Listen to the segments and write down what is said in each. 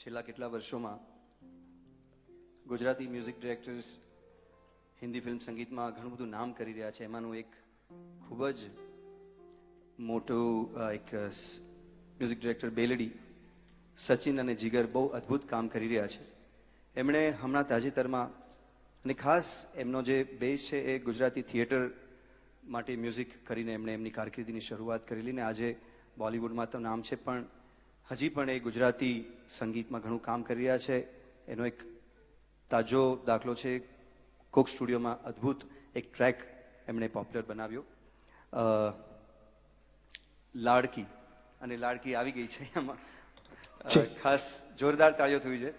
છેલ્લા કેટલા વર્ષોમાં Gujarati music directors Hindi film સંગીતમાં ઘણું બધું નામ કરી રહ્યા છે. એમાંનું એક ખૂબ જ મોટું એક મ્યુઝિક ડિરેક્ટર બેલડી સચિન અને જીગર બહુ અદ્ભુત કામ કરી રહ્યા છે. એમણે હમણાં તાજેતરમાં અને ખાસ એમનો જે બેઝ છે એ ગુજરાતી થિયેટર માટે મ્યુઝિક કરીને એમણે એમની કારકિર્દીની શરૂઆત કરેલી ને આજે બોલિવૂડમાં તો નામ છે, પણ હજી પણ એ ગુજરાતી સંગીતમાં ઘણું કામ કરી રહ્યા છે. એનો એક તાજો દાખલો છે, કોક સ્ટુડિયોમાં અદ્ભુત એક ટ્રેક એમણે પોપ્યુલર બનાવ્યો, લાડકી. અને લાડકી આવી ગઈ છે એમાં, ખાસ જોરદાર તાળીઓ થવી છે.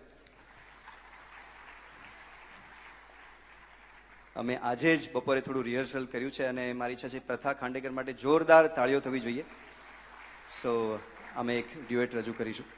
અમે આજે જ બપોરે થોડું રિહર્સલ કર્યું છે અને મારી ઈચ્છા છે પ્રથા ખાંડેકર માટે જોરદાર તાળીઓ થવી જોઈએ. સો અમે એક ડ્યુએટ રજૂ કરીશું.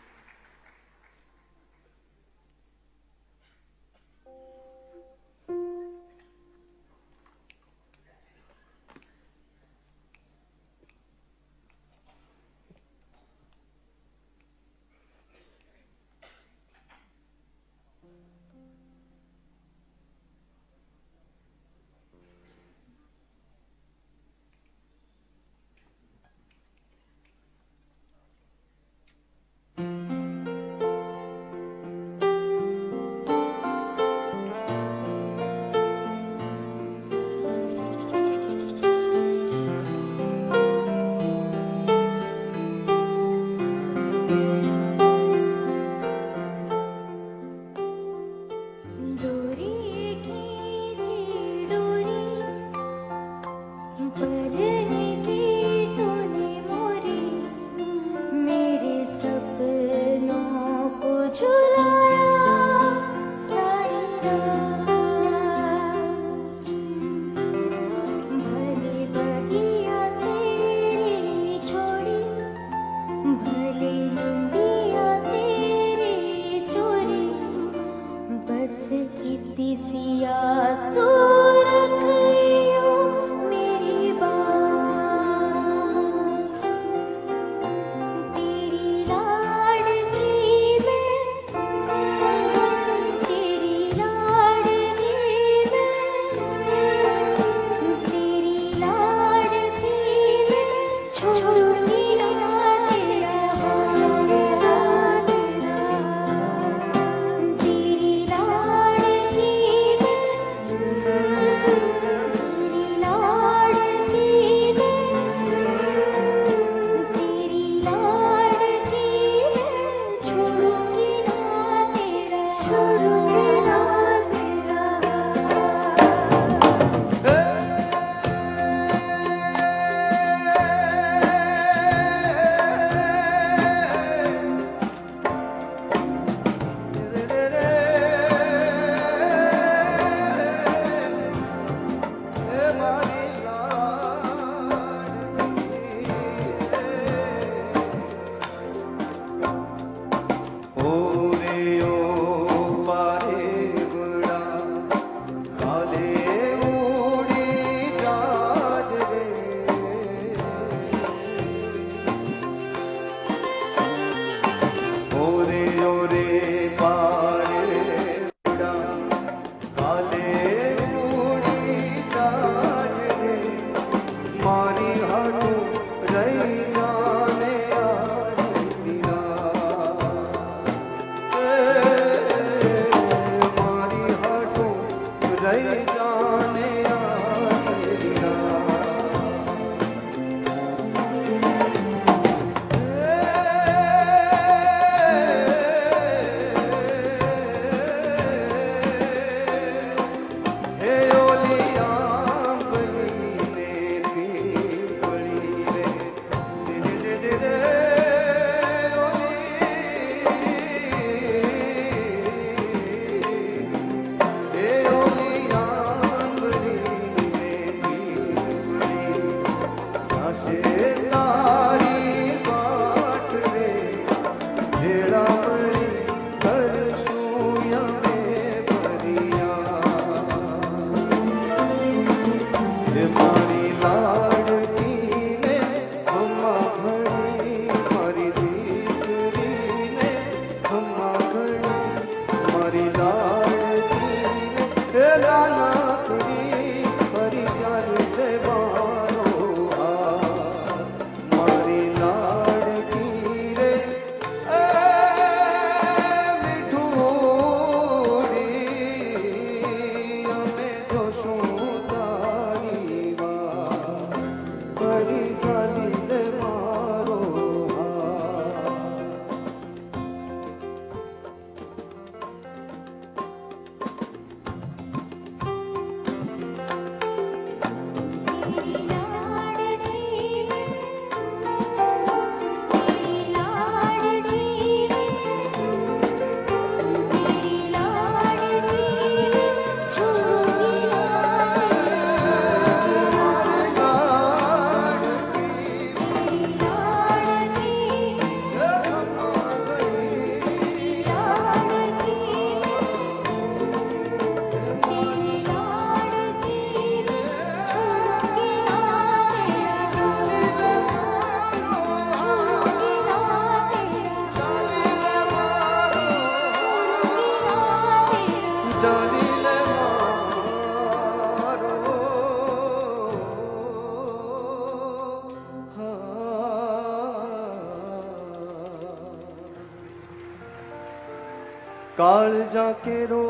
કાળજા કેરો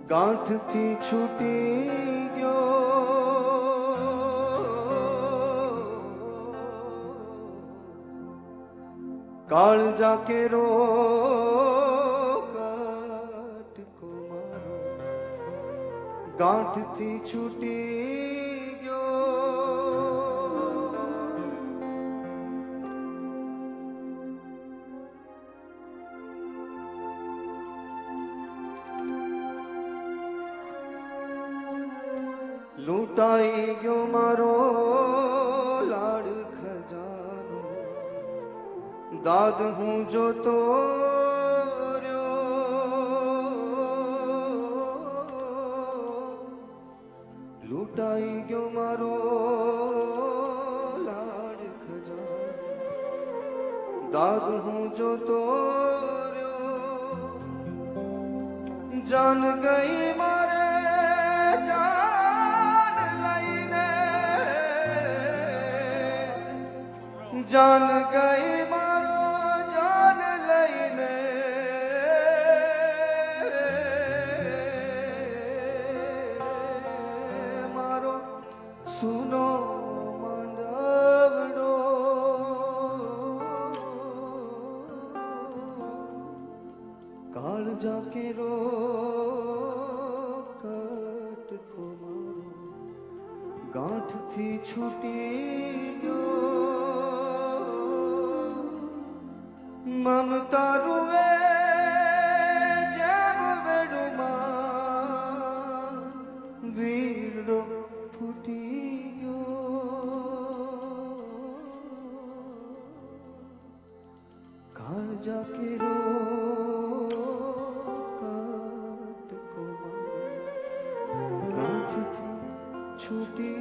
ગાંઠથી છૂટી ગયો કાળજા કેરો કાટકો મારો ગાંઠથી છૂટી ગયો લૂંટાઈ ગયો મારો લાડ ખજાનો દાદ હું જોતો લૂંટાઈ ગયો મારો લાડ ખજાનો દાદ હું જોતો જાન ગઈ મારે જાન ગઈ મારો જાન લઈને મારો સુનો માંડવડો કાળજા કેરો કટકો મારો ગાંઠથી છૂટી ગયો મમતા રૂવે જેમ વેડુમાં વીરડો ફૂટી ગયો કાળજા કેરો કાટકો ગાંઠથી છૂટી